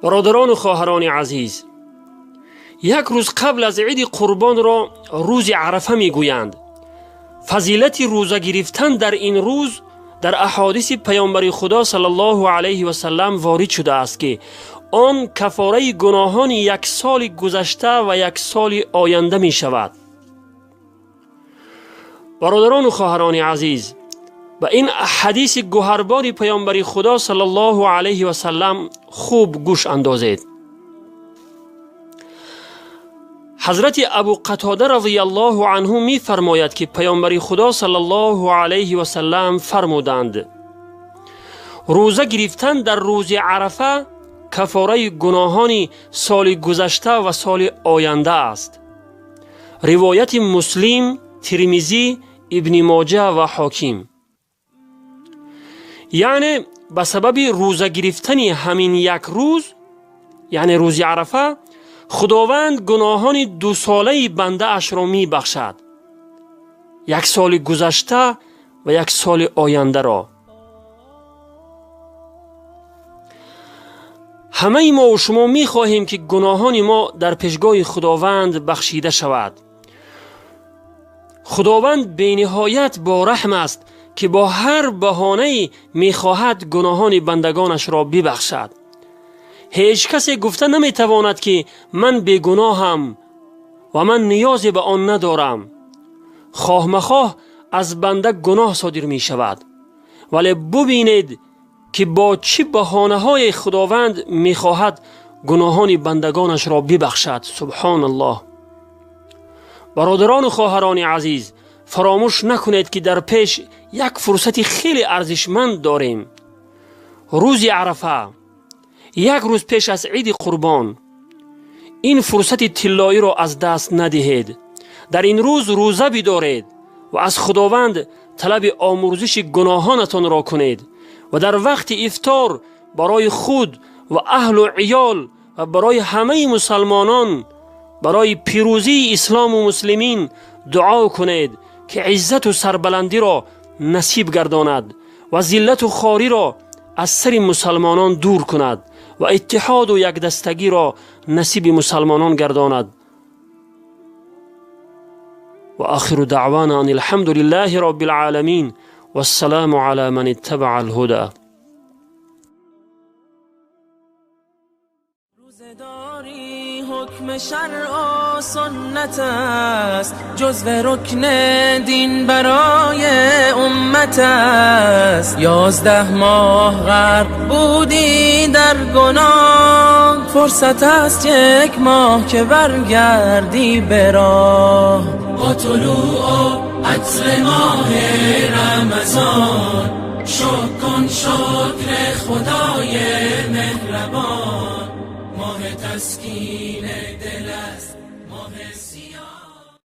برادران و خواهران عزیز، یک روز قبل از عید قربان را روز عرفه می گویند. فضیلت روزه گرفتن در این روز در احادیث پیامبر خدا صلی الله علیه و سلم وارد شده است که آن کفاره گناهان یک سال گذشته و یک سال آینده می شود. برادران و خواهران عزیز، به این حدیث گوهربار پیامبر خدا صلی الله علیه و سلم خوب گوش اندازید. حضرت ابو قتاده رضی الله عنه می فرماید که پیامبر خدا صلی الله علیه و سلم فرمودند روزه گرفتن در روز عرفه کفاره گناهان سال گذشته و سال آینده است. روایت مسلم، ترمذی، ابن ماجه و حاکم. یعنی به سبب روزه گرفتن همین یک روز، یعنی روز عرفه، خداوند گناهان 2 ساله بنده اش را می بخشد، 1 سال گذشته و 1 سال آینده را. همه ما و شما می خواهیم که گناهان ما در پیشگاه خداوند بخشیده شود. خداوند بی نهایت با رحم است که با هر بهانه‌ای می خواهد گناهان بندگانش را ببخشد. هیچ کسی گفته نمی تواند که من بیگناهم و من نیازی به آن ندارم. خواه مخواه از بنده گناه صادر می شود، ولی ببینید که با چه بهانه های خداوند می خواهد گناهان بندگانش را ببخشد. سبحان الله. برادران و خواهران عزیز، فراموش نکنید که در پیش یک فرصت خیلی ارزشمند داریم. روز عرفه، 1 روز پیش از عید قربان. این فرصت طلایی را از دست ندهید. در این روز روزه بدارید و از خداوند طلب آمرزش گناهانتان را کنید و در وقت افطار برای خود و اهل و عیال و برای همه مسلمانان، برای پیروزی اسلام و مسلمین دعا کنید که عزت و سربلندی را نصیب گرداند و ذلت و خواری را از سر مسلمانان دور کند و اتحاد و یک دستگی را نصیب مسلمانان گرداند. و آخر دعوانا ان الحمد لله رب العالمین و السلام علی من اتبع الهدى. روزداری حکم شرع و سنت است، جزو رکن دین برای امت است. 11 ماه غرق بودی در گناه، فرصت است 1 ماه که برگردی به راه. با طلوع عطر ماه رمضان شکر کن شکر خدای مهربان. ماه تسکین دل است، ماه سیاه.